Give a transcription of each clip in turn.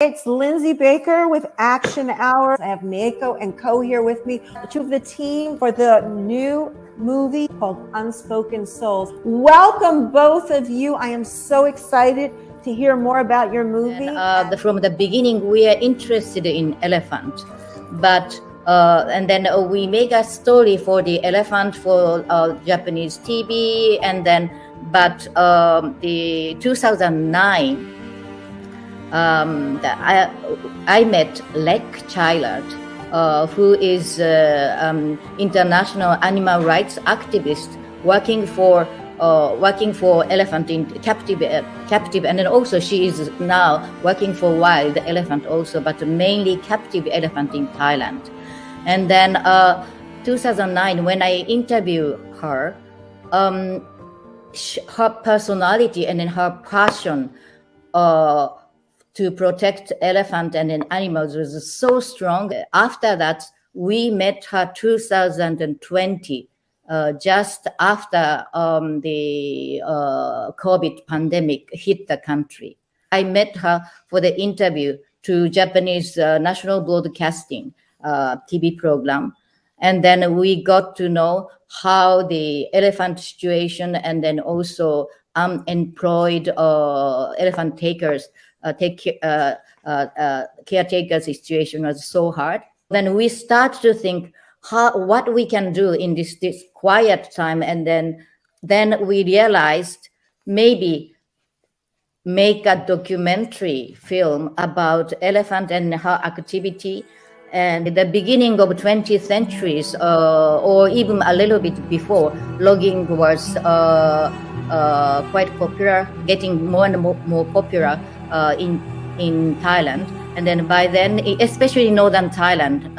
It's Lindsay Baker with Action Hour. I have Mieko and Ko here with me, two of the team for the new movie called Unspoken Souls. Welcome, both of you. I am so excited to hear more about your movie. From the beginning, we are interested in elephant, but and then we make a story for the elephant for Japanese TV, and then the 2009. I met Lek Chailert, who is international animal rights activist working for elephant in captive, and then also she is now working for wild elephant also, but mainly captive elephant in Thailand. And then 2009, when I interviewed her, her personality and then her passion to protect elephant and then animals was so strong. After that, we met her 2020, just after the COVID pandemic hit the country. I met her for the interview to Japanese national broadcasting TV program. And then we got to know how the elephant situation and then also unemployed elephant takers caretaker situation was so hard. Then we start to think what we can do in this quiet time, and then we realized maybe make a documentary film about elephant and her activity. And the beginning of 20th centuries, or even a little bit before, logging was quite popular, getting more and more popular in Thailand. And then by then, especially in northern Thailand,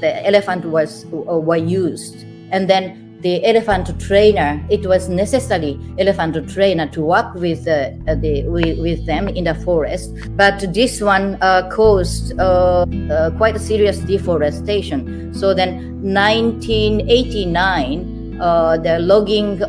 the elephant were used. And then the elephant trainer, it was necessary elephant trainer to work with them in the forest. But this one caused quite a serious deforestation. So then 1989, the logging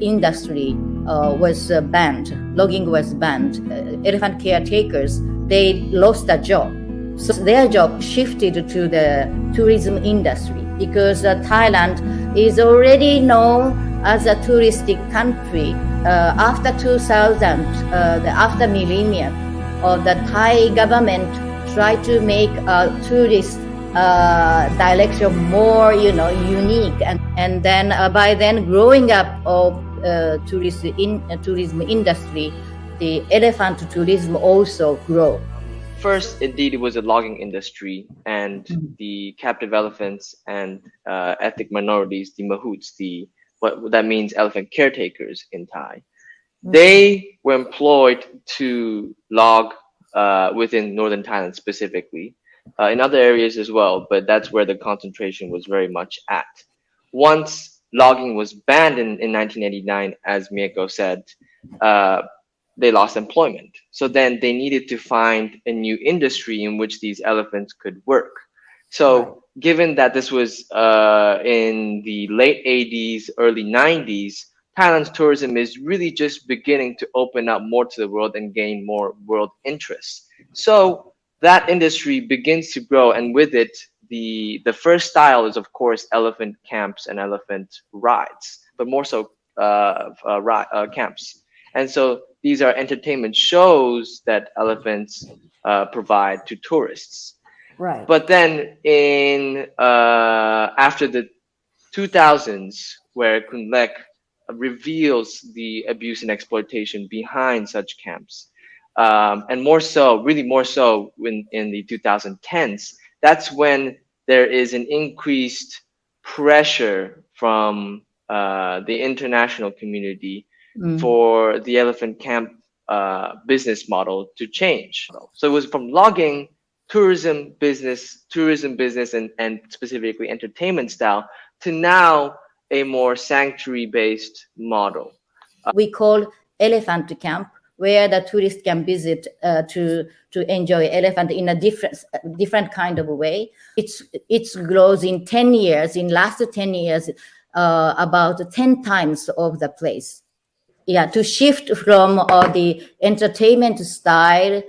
industry was banned. Logging was banned. Elephant caretakers, they lost a job. So their job shifted to the tourism industry, because Thailand is already known as a touristic country. After 2000, after millennium, the Thai government tried to make a tourist direction more, unique, and then by then growing up of tourism industry, the elephant tourism also grow. First, indeed, it was a logging industry, and the captive elephants and ethnic minorities, the mahouts, what that means, elephant caretakers in Thai, they were employed to log within northern Thailand specifically, in other areas as well, but that's where the concentration was very much at. Once logging was banned in 1989, as Mieko said, they lost employment. So then they needed to find a new industry in which these elephants could work. So given that this was in the late 80s, early 90s, Thailand's tourism is really just beginning to open up more to the world and gain more world interest. So that industry begins to grow, and with it, the first style is, of course, elephant camps and elephant rides, but more so camps. And so these are entertainment shows that elephants provide to tourists. Right. But then after the 2000s, where Kun Lek reveals the abuse and exploitation behind such camps, and more so in the 2010s, that's when there is an increased pressure from the international community for the elephant camp business model to change. So it was from logging, tourism business, and specifically entertainment style, to now a more sanctuary-based model. We call elephant camp, where the tourists can visit to enjoy elephant in a different kind of way. It's grows in 10 years. In last 10 years, about 10 times of the place. to shift from the entertainment style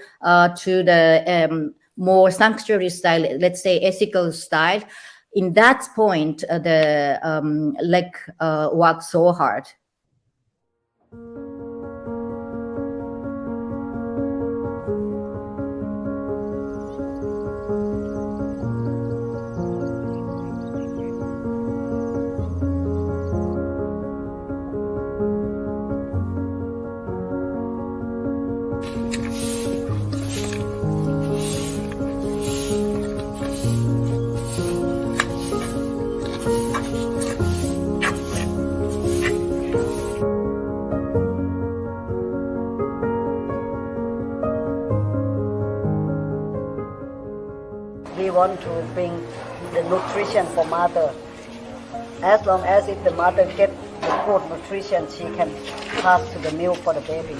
to the more sanctuary style, let's say ethical style. In that point, the Lek worked so hard. We want to bring the nutrition for mother. As long as if the mother get the good nutrition, she can pass to the milk for the baby.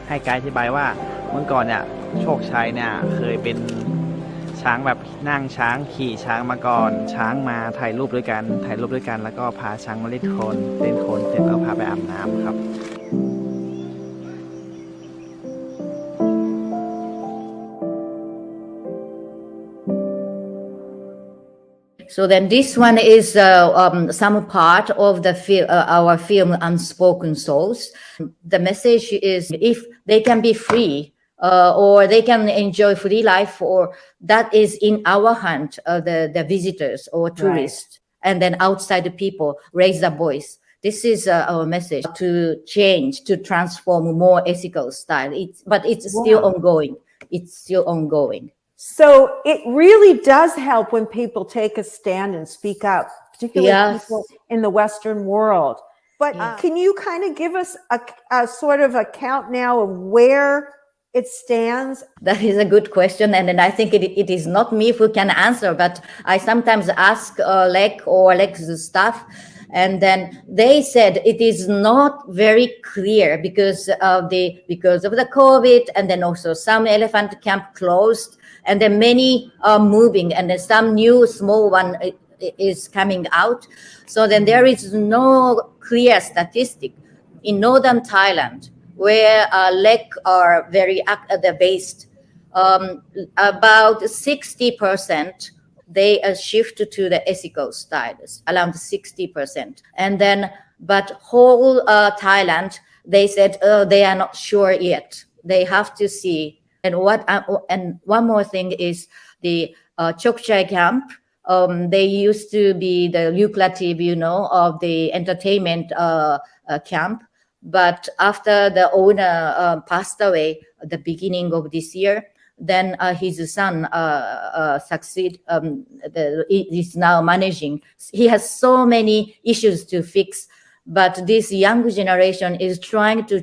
ให้ไกด์อธิบายว่าเมื่อก่อนเนี่ยโชคชัยเนี่ยเคยเป็นช้างแบบนั่งช้างขี่ช้างมาก่อนช้างมาถ่ายรูปด้วยกันแล้วก็พาช้างมาเล่นโคลนเสร็จแล้วพาไปอาบน้ำครับ So then this one is some part of the our film Unspoken Souls. The message is if they can be free or they can enjoy free life, or that is in our hand, the visitors or tourists, right. And then outside the people raise their voice. This is our message to change, to transform more ethical style. But it's still ongoing. It's still ongoing. So it really does help when people take a stand and speak up, particularly people in the Western world. But can you kind of give us a sort of account now of where it stands? That is a good question, and then I think it is not me who can answer, but I sometimes ask Lek or Lek's staff, and then they said it is not very clear because of the COVID, and then also some elephant camp closed, and then many are moving, and then some new small one is coming out. So then there is no clear statistic in northern Thailand, where Lek are very based. About 60% they shift to the ethical styles, around 60%. And then, but whole Thailand, they said they are not sure yet. They have to see. And and one more thing is the Chokchai camp. They used to be the lucrative, of the entertainment camp. But after the owner passed away at the beginning of this year, then his son is now managing. He has so many issues to fix, but this young generation is trying to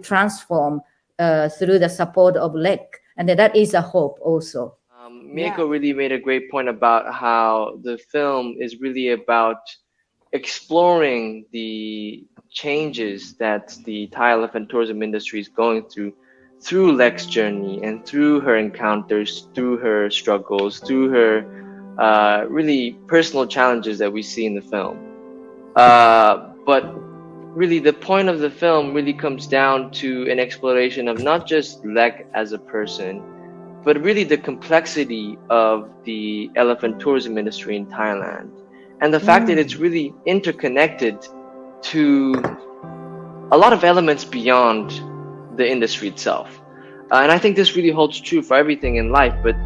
transform through the support of Lek, and that is a hope also. Mieko really made a great point about how the film is really about exploring the changes that the Thai elephant tourism industry is going through Lek's journey and through her encounters, through her struggles, through her really personal challenges that we see in the film. But really the point of the film really comes down to an exploration of not just Lek as a person, but really the complexity of the elephant tourism industry in Thailand. And the fact that it's really interconnected to a lot of elements beyond the industry itself. And I think this really holds true for everything in life, but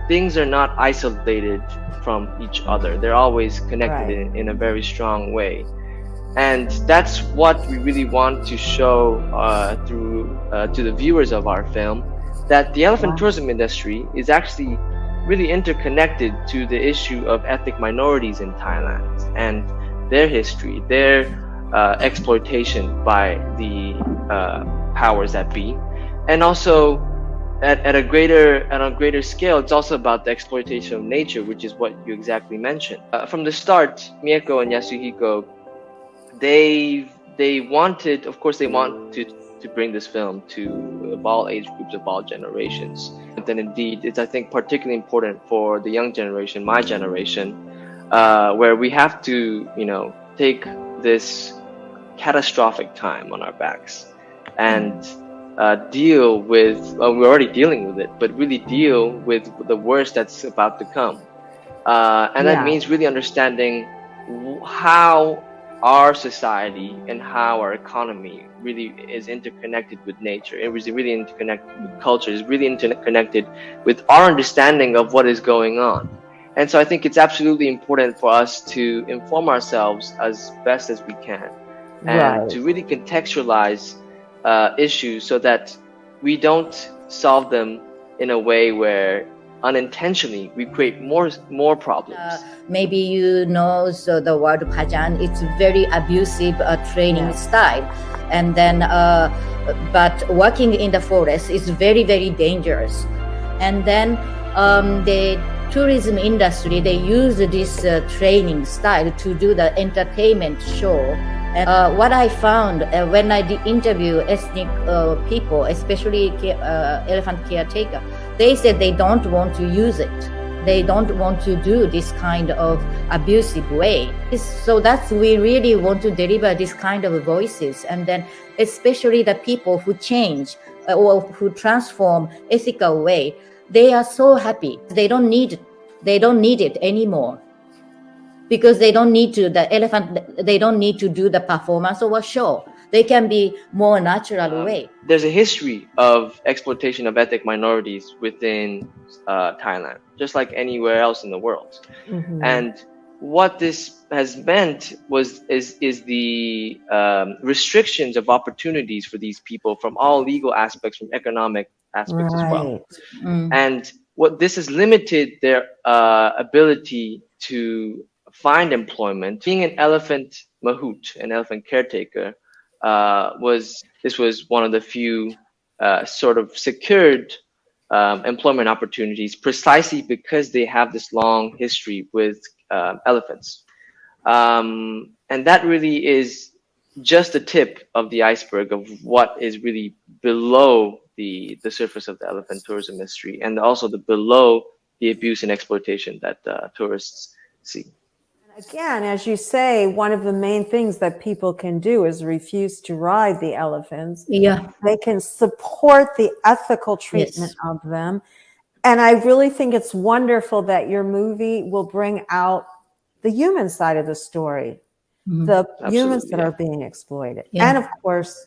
things are not isolated from each other. They're always connected in a very strong way. And that's what we really want to show through to the viewers of our film, that the elephant tourism industry is actually really interconnected to the issue of ethnic minorities in Thailand and their history, their exploitation by the powers that be, and also at a greater scale, it's also about the exploitation of nature, which is what you exactly mentioned. From the start, Mieko and Yasuhiko, they wanted, of course, they want to bring this film to all age groups of all generations. But then indeed, it's, I think, particularly important for the young generation, my generation, where we have to, take this catastrophic time on our backs and deal with, we're already dealing with it, but really deal with the worst that's about to come. And that means really understanding how our society and how our economy really is interconnected with nature. It was really interconnected with culture. It's really interconnected with our understanding of what is going on. And so I think it's absolutely important for us to inform ourselves as best as we can and to really contextualize issues so that we don't solve them in a way where unintentionally we create more problems. Maybe so the word Pajan, it's very abusive training style, and then but working in the forest is very, very dangerous. And then the tourism industry, they use this training style to do the entertainment show. And what I found when I did interview ethnic people, especially elephant caretaker, they said they don't want to use it. They don't want to do this kind of abusive way. So we really want to deliver this kind of voices. And then especially the people who change or who transform ethical way, they are so happy. They don't need it anymore. Because they don't need to do the performance or a show. They can be more natural way. There's a history of exploitation of ethnic minorities within Thailand, just like anywhere else in the world. And what this has meant is the restrictions of opportunities for these people from all legal aspects, from economic aspects as well. And what this has limited their ability to find employment. Being an elephant mahout, an elephant caretaker, was one of the few sort of secured employment opportunities precisely because they have this long history with elephants. And that really is just the tip of the iceberg of what is really below the surface of the elephant tourism industry, and also the below the abuse and exploitation that tourists see. Again, as you say, one of the main things that people can do is refuse to ride the elephants. Yeah. They can support the ethical treatment of them. And I really think it's wonderful that your movie will bring out the human side of the story, the humans that are being exploited, and of course,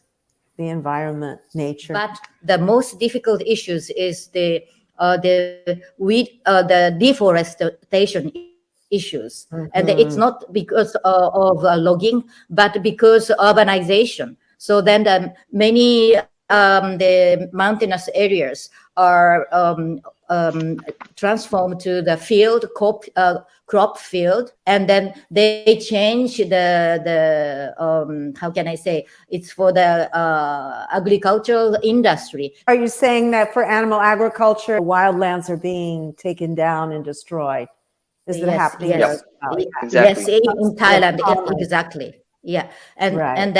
the environment, nature. But the most difficult issues is the deforestation issues, and it's not because of logging, but because urbanization. So then the mountainous areas are transformed to the field, crop field, and then they change the how can I say, it's for the agricultural industry. Are you saying that for animal agriculture, wildlands are being taken down and destroyed? Is it happening? Yes, exactly. Yes, in Thailand, exactly. Yeah, and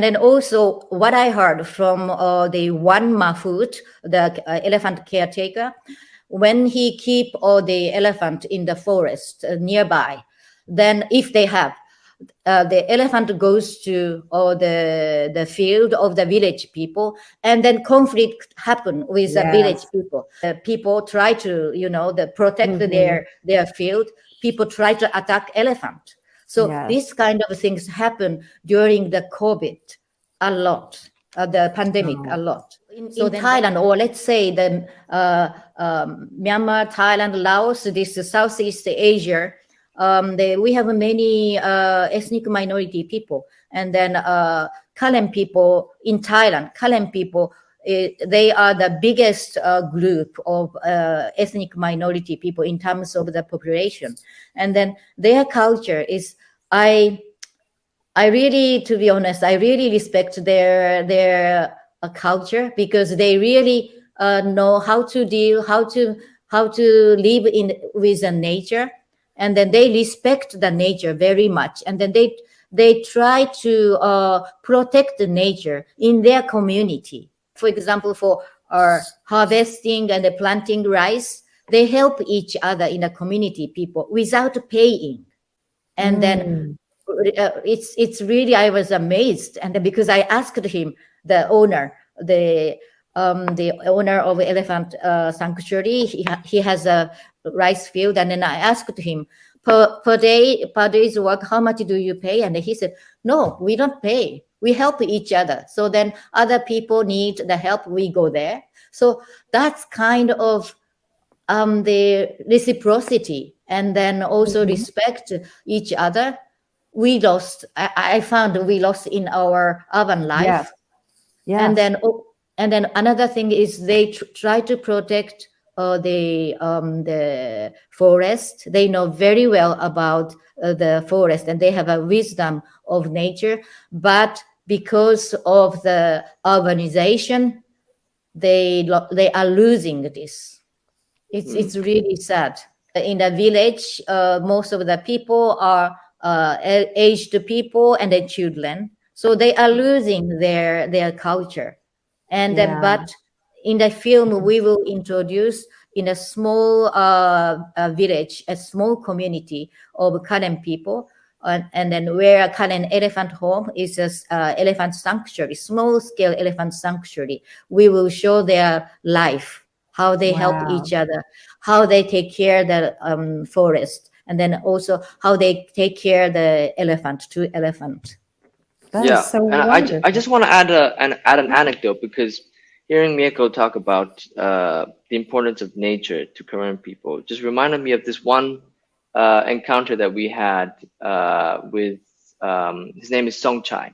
then also what I heard from the one Mahfoud, the elephant caretaker, when he keep all the elephant in the forest nearby, then if they have, the elephant goes to the field of the village people, and then conflict happen with the village people. People try to, protect their field. People try to attack elephant. So these kind of things happen during the COVID a lot, the pandemic a lot. In Thailand, or let's say the Myanmar, Thailand, Laos, this Southeast Asia, we have many ethnic minority people, and then Kalen people in Thailand. Kalen people, they are the biggest group of ethnic minority people in terms of the population, and then their culture is I really, to be honest, I really respect their culture, because they really know how to deal, how to live with the nature, and then they respect the nature very much, and then they try to protect the nature in their community. For example, for harvesting and planting rice, they help each other in the community, people, without paying, and then. It's really, I was amazed, and because I asked him, the owner of Elephant Sanctuary, he has a rice field, and then I asked him per day's work, how much do you pay? And he said, no, we don't pay, we help each other. So then other people need the help, we go there. So that's kind of the reciprocity, and then also respect each other. We lost. I found we lost in our urban life. And then another thing is they try to protect the forest. They know very well about the forest, and they have a wisdom of nature. But because of the urbanization, they are losing this. It's really sad. In the village, most of the people are aged people and the children, so they are losing their culture. And but in the film, we will introduce in a small village, a small community of Karen people, and then where Karen Elephant Home is a elephant sanctuary, small scale elephant sanctuary. We will show their life, how they help each other, how they take care of the forest, and then also how they take care of the two elephant. That is so wonderful. I just want to add an anecdote, because hearing Mieko talk about the importance of nature to Korean people just reminded me of this one encounter that we had with his name is Song Chai.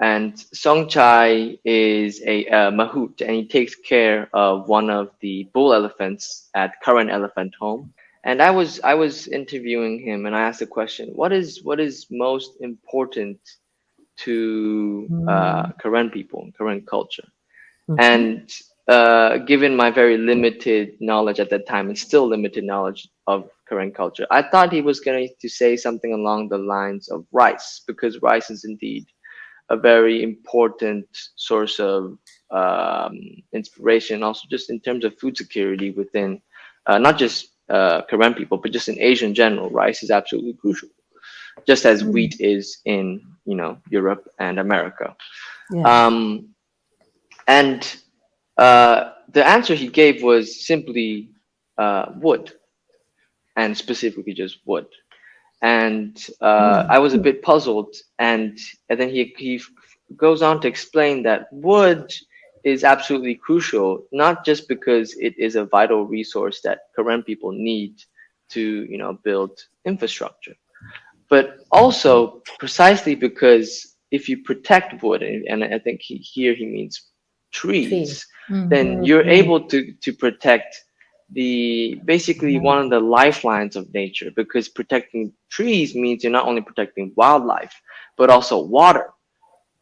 And Song Chai is a mahout, and he takes care of one of the bull elephants at Current Elephant Home. And I was interviewing him, and I asked the question, what is most important to Karen people, Karen culture? And given my very limited knowledge at that time, and still limited knowledge of Korean culture, I thought he was going to say something along the lines of rice, because rice is indeed a very important source of inspiration, also just in terms of food security within not just Korean people, but just in Asia in general. Rice is absolutely crucial, just as wheat is in Europe and America. Yeah. And the answer he gave was simply wood, and specifically just wood. And I was a bit puzzled, and then he goes on to explain that wood is absolutely crucial, not just because it is a vital resource that Korean people need to build infrastructure, but also precisely because if you protect wood, and I think here he means trees, then you're able to protect basically one of the lifelines of nature, because protecting trees means you're not only protecting wildlife, but also water,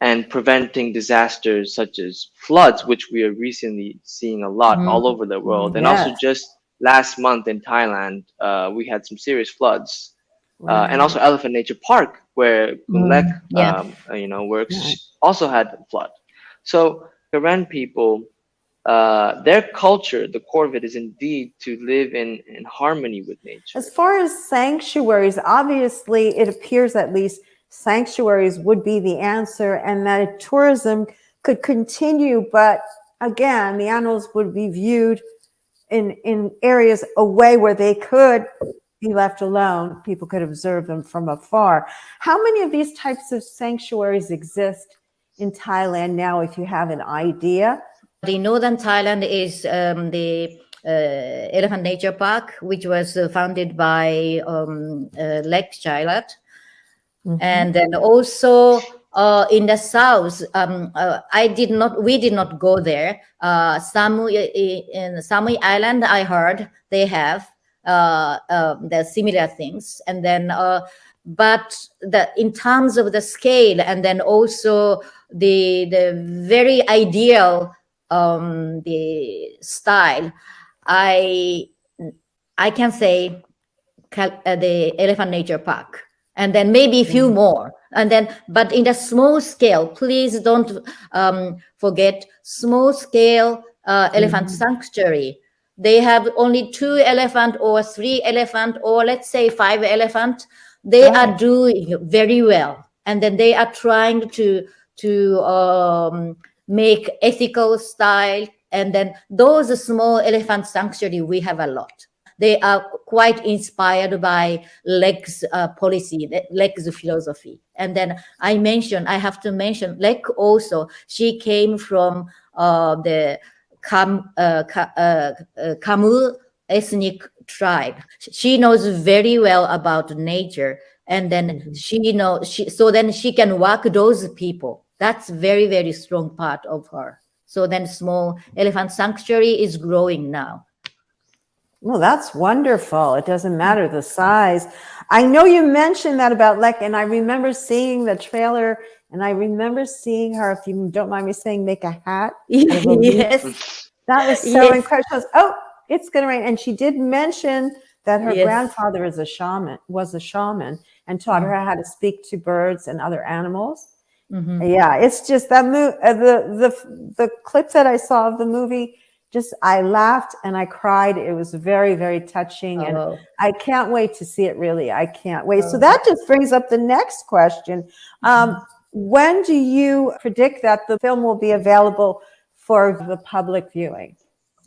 and preventing disasters such as floods, which we are recently seeing a lot all over the world. And also just last month in Thailand, we had some serious floods. And also Elephant Nature Park, where Lek works, also had a flood. So Korean people, their culture, the core of it is indeed to live in harmony with nature. As far as sanctuaries, obviously it appears at least sanctuaries would be the answer, and that tourism could continue, but again, the animals would be viewed in areas away where they could be left alone. People could observe them from afar. How many of these types of sanctuaries exist in Thailand now, if you have an idea? The northern Thailand is the Elephant Nature Park, which was founded by Lek Chailert. And then also in the south, we did not go there. In Samui Island, I heard they have the similar things. And then, but in terms of the scale, and then also the very ideal the style, I can say the Elephant Nature Park, and then maybe a few more, and then, but in the small scale, please don't forget small scale elephant sanctuary. They have only 2 elephant or 3 elephant, or let's say 5 elephant. They are doing very well, and then they are trying to make ethical style, and then those small elephant sanctuary, we have a lot. They are quite inspired by Lek's policy, Lek's philosophy. And then I have to mention Lek also. She came from the Khmer ethnic tribe. She knows very well about nature, and then so then she can work those people. That's very, very strong part of her. So then small elephant sanctuary is growing now. Well, that's wonderful. It doesn't matter the size. I know you mentioned that about Lek, and I remember seeing the trailer, and I remember seeing her, if you don't mind me saying, make a hat. Yes. That was so incredible. It's going to rain. And she did mention that her grandfather was a shaman, and taught her how to speak to birds and other animals. Yeah, it's just that the clip that I saw of the movie, I laughed and I cried. It was very, very touching, and I can't wait to see it. Really, I can't wait. So that just brings up the next question. When do you predict that the film will be available for the public viewing?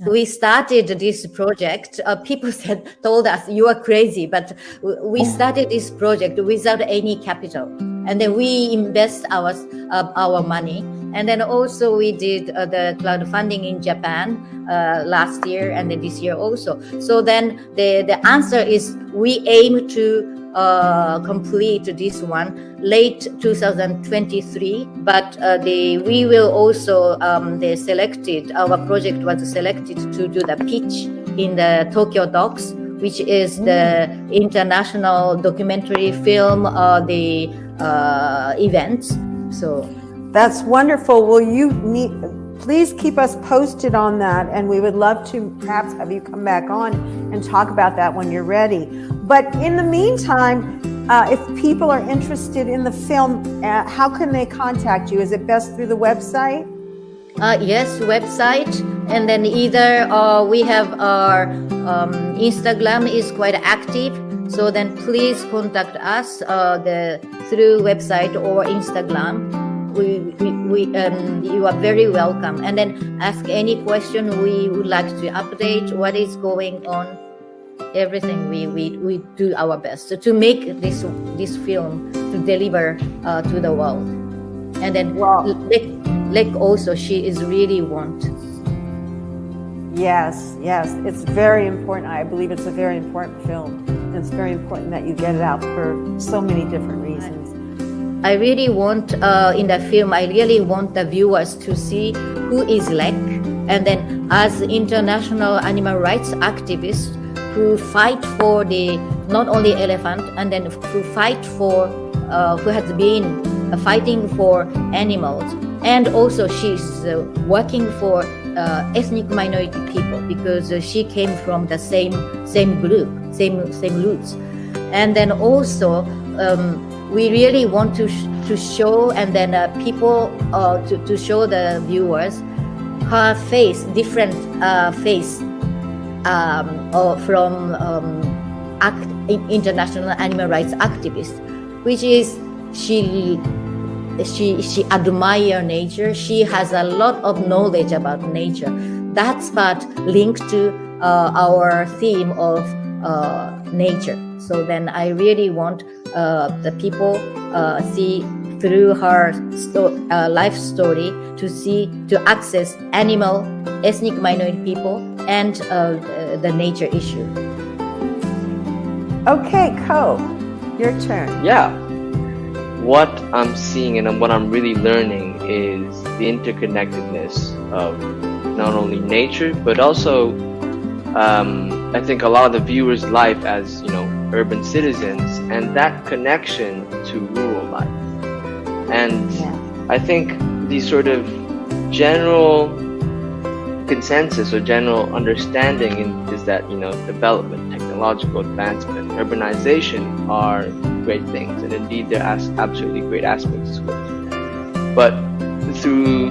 We started this project. People told us you are crazy, but we started this project without any capital, and then we invest our money, and then also we did the crowdfunding in Japan last year, and then this year also. So then the answer is we aim to complete this one late 2023, but we will also our project was selected to do the pitch in the Tokyo Docs, which is the international documentary film event. So that's wonderful. Will you please keep us posted on that, and we would love to perhaps have you come back on and talk about that when you're ready. But in the meantime, if people are interested in the film, how can they contact you? Is it best through the website? Yes, website, and then either we have our Instagram is quite active, so then please contact us through website or Instagram. You are very welcome, and then ask any question. We would like to update what is going on. Everything we do our best to make this film to deliver to the world. And then Lek also, she is really want. Yes, it's very important. I believe it's a very important film. It's very important that you get it out for so many different reasons. I really want in the film, I really want the viewers to see who is Lek, and then as international animal rights activists who fight for the not only elephant, and then who fight for who has been fighting for animals, and also she's working for ethnic minority people, because she came from the same group, same roots. And then also we really want to show, and then people to show the viewers her face, different face from international animal rights activists, which is she admires nature. She has a lot of knowledge about nature. That's part linked to our theme of nature. So then I really want the people see through her life story to access animal, ethnic minority people, and the nature issue. Okay, Ko, your turn. Yeah. What I'm seeing and what I'm really learning is the interconnectedness of not only nature, but also I think a lot of the viewers' life as, urban citizens, and that connection to rural life. And I think the sort of general consensus or general understanding is that, development, technological advancement, urbanization are great things, and indeed there are absolutely great aspects to it. But through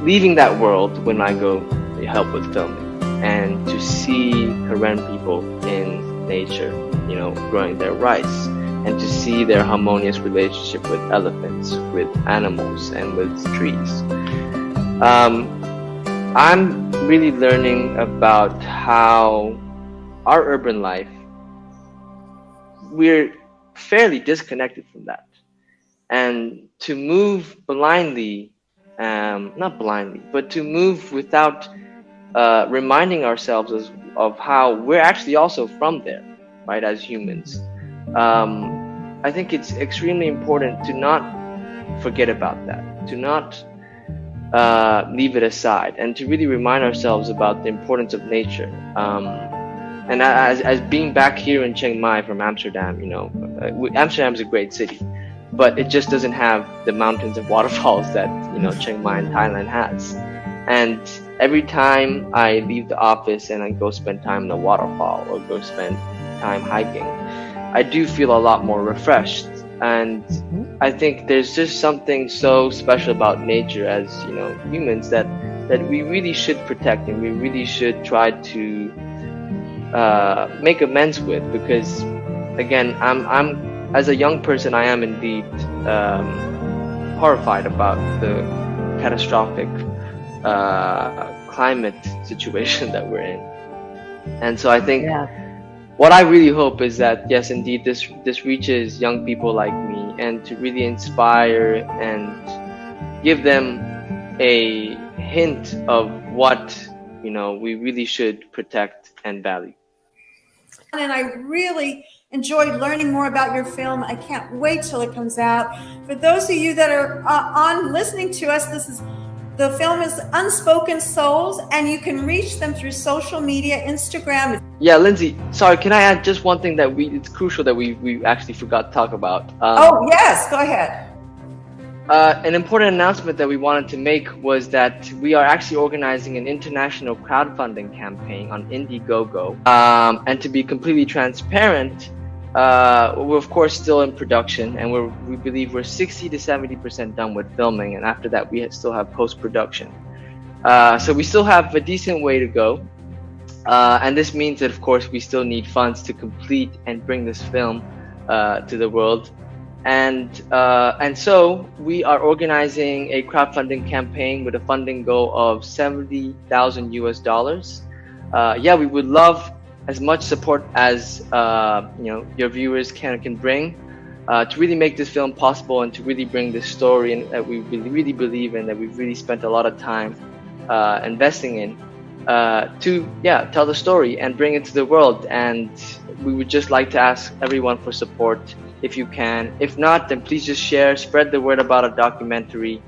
leaving that world, when I go to help with filming, and to see Karen people in nature, growing their rice, and to see their harmonious relationship with elephants, with animals, and with trees. I'm really learning about how our urban life, we're fairly disconnected from that. And to move blindly, not blindly, but to move without reminding ourselves of how we're actually also from there, right, as humans. I think it's extremely important to not forget about that, to not leave it aside, and to really remind ourselves about the importance of nature. And as being back here in Chiang Mai from Amsterdam, Amsterdam is a great city, but it just doesn't have the mountains and waterfalls that Chiang Mai in Thailand has. And every time I leave the office and I go spend time in a waterfall or go spend time hiking, I do feel a lot more refreshed. And I think there's just something so special about nature as humans that we really should protect, and we really should try to make amends with, because again, I'm as a young person, I am indeed horrified about the catastrophic climate situation that we're in. And so I think what I really hope is that, yes, indeed, this reaches young people like me, and to really inspire and give them a hint of what we really should protect and value. And I really enjoyed learning more about your film. I can't wait till it comes out. For those of you that are on listening to us, the film is Unspoken Souls, and you can reach them through social media, Instagram. Yeah, Lindsay, sorry, can I add just one thing that it's crucial that we actually forgot to talk about? Oh, yes, go ahead. An important announcement that we wanted to make was that we are actually organizing an international crowdfunding campaign on Indiegogo. And to be completely transparent, we're of course still in production, and we believe we're 60 to 70% done with filming, and after that we still have post-production. So we still have a decent way to go. And this means that of course we still need funds to complete and bring this film to the world. And so we are organizing a crowdfunding campaign with a funding goal of $70,000 US. Yeah, we would love as much support as your viewers can bring to really make this film possible and to really bring this story in that we really believe in, that we've really spent a lot of time investing in, to tell the story and bring it to the world. And we would just like to ask everyone for support if you can. If not, then please just share, spread the word about our documentary,